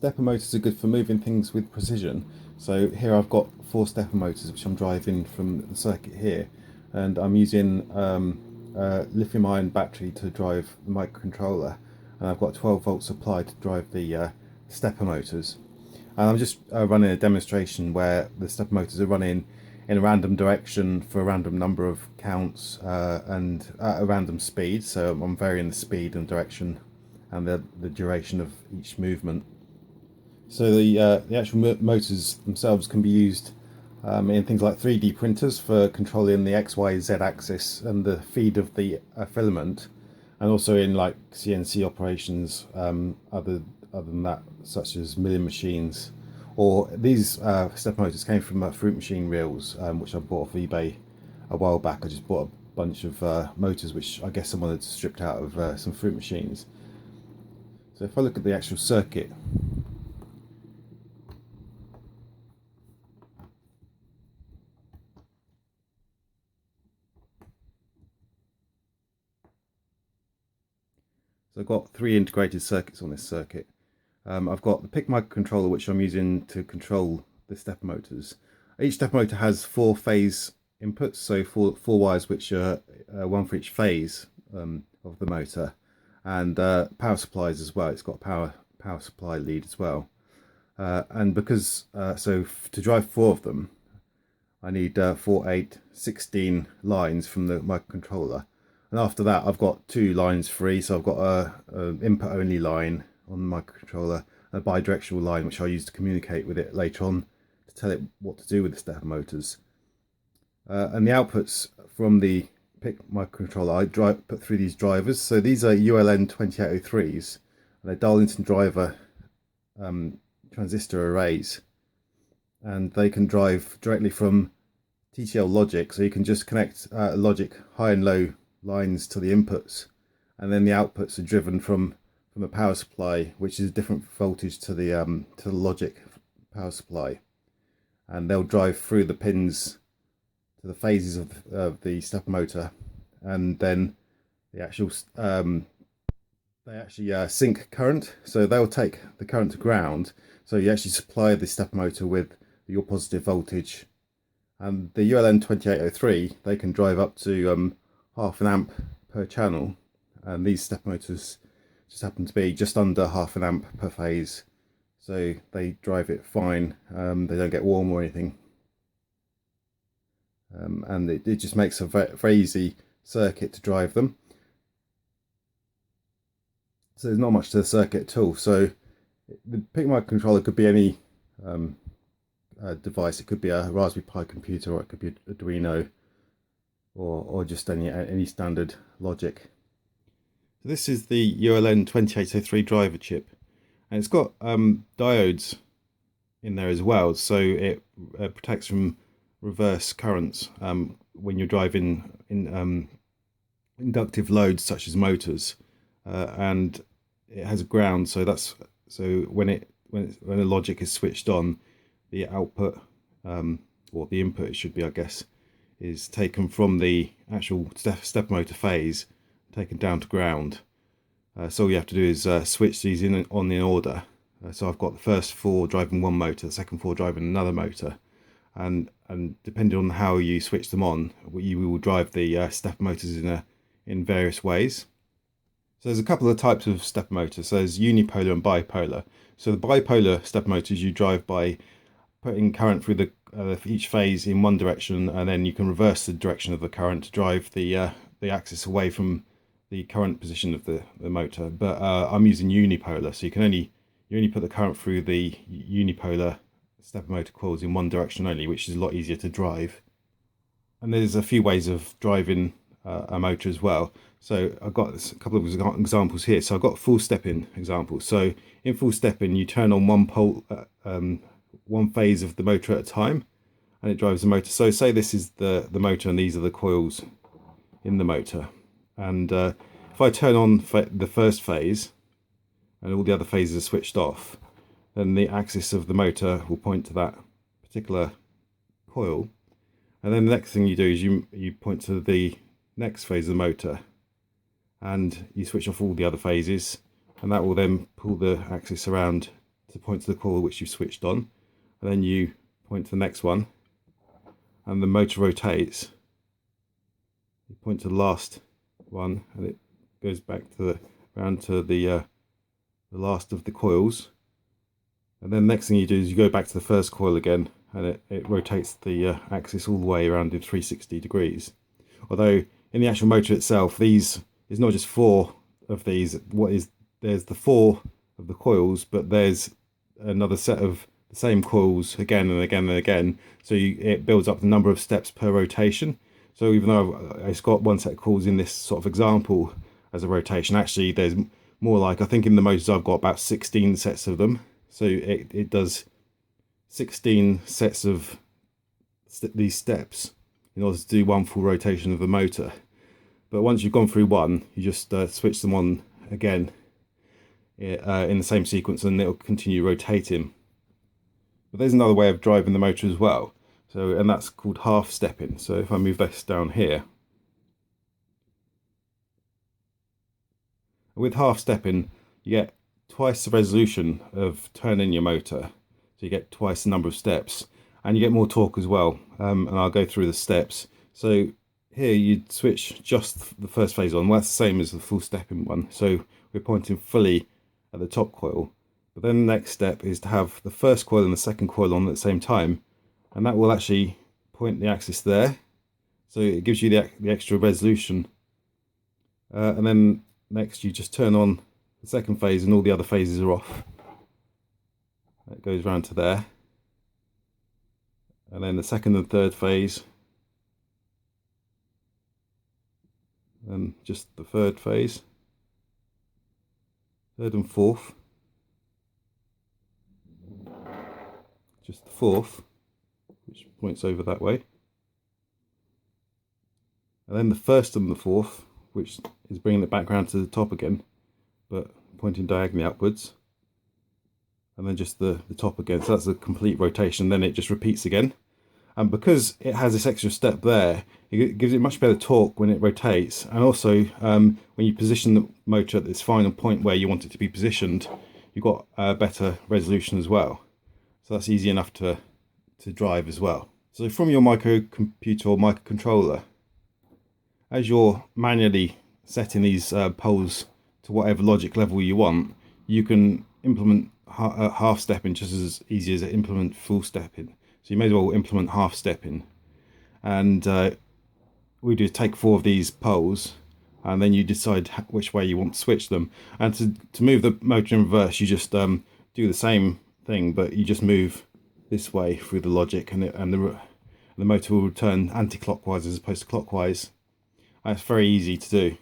Stepper motors are good for moving things with precision. So here I've got 4 stepper motors which I'm driving from the circuit here, and I'm using a lithium ion battery to drive the microcontroller, and I've got a 12-volt supply to drive the stepper motors. And I'm just running a demonstration where the stepper motors are running in a random direction for a random number of counts and at a random speed. So I'm varying the speed and direction and the duration of each movement. So the actual motors themselves can be used in things like 3D printers for controlling the X, Y, Z axis and the feed of the filament, and also in like CNC operations other than that, such as milling machines. Or these step motors came from fruit machine reels, which I bought off eBay a while back. I just bought a bunch of motors which I guess someone had stripped out of some fruit machines. So if I look at the actual circuit, so I've got 3 integrated circuits on this circuit. I've got the PIC microcontroller, which I'm using to control the stepper motors. Each stepper motor has 4 phase inputs, so four wires which are one for each phase of the motor, and power supplies as well. It's got a power supply lead as well. And because so to drive 4 of them, I need 4, 8, 16 lines from the microcontroller. And after that, I've got 2 lines free. So I've got a input only line on the microcontroller, a bidirectional line which I'll use to communicate with it later on to tell it what to do with the stepper motors. And the outputs from the PIC microcontroller I put through these drivers. So these are ULN2803s, and they're Darlington driver transistor arrays, and they can drive directly from TTL logic. So you can just connect logic high and low lines to the inputs, and then the outputs are driven from a power supply, which is a different voltage to the logic power supply, and they'll drive through the pins to the phases of the stepper motor, and then the actual they actually sync current, so they'll take the current to ground. So you actually supply the stepper motor with your positive voltage, and the ULN2803 they can drive up to half an amp per channel, and these stepper motors just happen to be just under half an amp per phase, so they drive it fine. They don't get warm or anything, and it just makes a very easy circuit to drive them. So there's not much to the circuit at all. So the PIC microcontroller could be any device. It could be a Raspberry Pi computer, or it could be an Arduino, or just any standard logic. So this is the ULN2803 driver chip, and it's got diodes in there as well, so it protects from reverse currents when you're driving in inductive loads such as motors, and it has a ground, so that's when the logic is switched on, the output or the input it should be, I guess, is taken from the actual stepper motor phase, taken down to ground. So all you have to do is switch these in order. So I've got the first 4 driving one motor, the second 4 driving another motor, and depending on how you switch them on, you will drive the stepper motors in various ways. So there's a couple of types of stepper motors. So there's unipolar and bipolar. So the bipolar stepper motors you drive by putting current through each phase in one direction, and then you can reverse the direction of the current to drive the axis away from the current position of the motor. But I'm using unipolar, so you only put the current through the unipolar stepper motor coils in one direction only, which is a lot easier to drive. And there's a few ways of driving a motor as well. So I've got a couple of examples here. So I've got full step-in examples. So in full step-in, you turn on one pole, one phase of the motor at a time, and it drives the motor. So say this is the motor, and these are the coils in the motor. And if I turn on the first phase, and all the other phases are switched off, then the axis of the motor will point to that particular coil. And then the next thing you do is you point to the next phase of the motor, and you switch off all the other phases, and that will then pull the axis around to point to the coil which you've switched on, and then you point to the next one, and the motor rotates. You point to the last one, and it goes back to around to the last of the coils, and then the next thing you do is you go back to the first coil again, and it rotates the axis all the way around in 360 degrees. Although in the actual motor itself, these is not just 4 of these. There's the 4 of the coils, but there's another set of the same coils again and again and again. So it builds up the number of steps per rotation. So even though it's got one set of coils in this sort of example as a rotation, actually there's more like, I think in the motors I've got about 16 sets of them. So it does 16 sets of these steps in order to do one full rotation of the motor. But once you've gone through one, you just switch them on again in the same sequence, and it'll continue rotating. But there's another way of driving the motor as well. So, and that's called half stepping. So if I move this down here, with half stepping, you get twice the resolution of turning your motor. So you get twice the number of steps, and you get more torque as well. And I'll go through the steps. So here you'd switch just the first phase on. Well, that's the same as the full stepping one. So we're pointing fully at the top coil. But then the next step is to have the first coil and the second coil on at the same time. And that will actually point the axis there. So it gives you the extra resolution. And then next you just turn on the second phase, and all the other phases are off. That goes round to there. And then the second and third phase. And just the third phase. Third and fourth. Just the fourth, which points over that way. And then the first and the fourth, which is bringing it back round to the top again, but pointing diagonally upwards. And then just the top again. So that's a complete rotation. Then it just repeats again. And because it has this extra step there, it gives it much better torque when it rotates. And also, when you position the motor at this final point where you want it to be positioned, you've got better resolution as well. So that's easy enough to drive as well. So from your microcomputer or microcontroller, as you're manually setting these poles to whatever logic level you want, you can implement half stepping just as easy as implement full stepping. So you may as well implement half stepping. And we do take 4 of these poles, and then you decide which way you want to switch them. And to move the motor in reverse, you just do the same thing, but you just move this way through the logic, and the motor will return anti-clockwise as opposed to clockwise. That's very easy to do.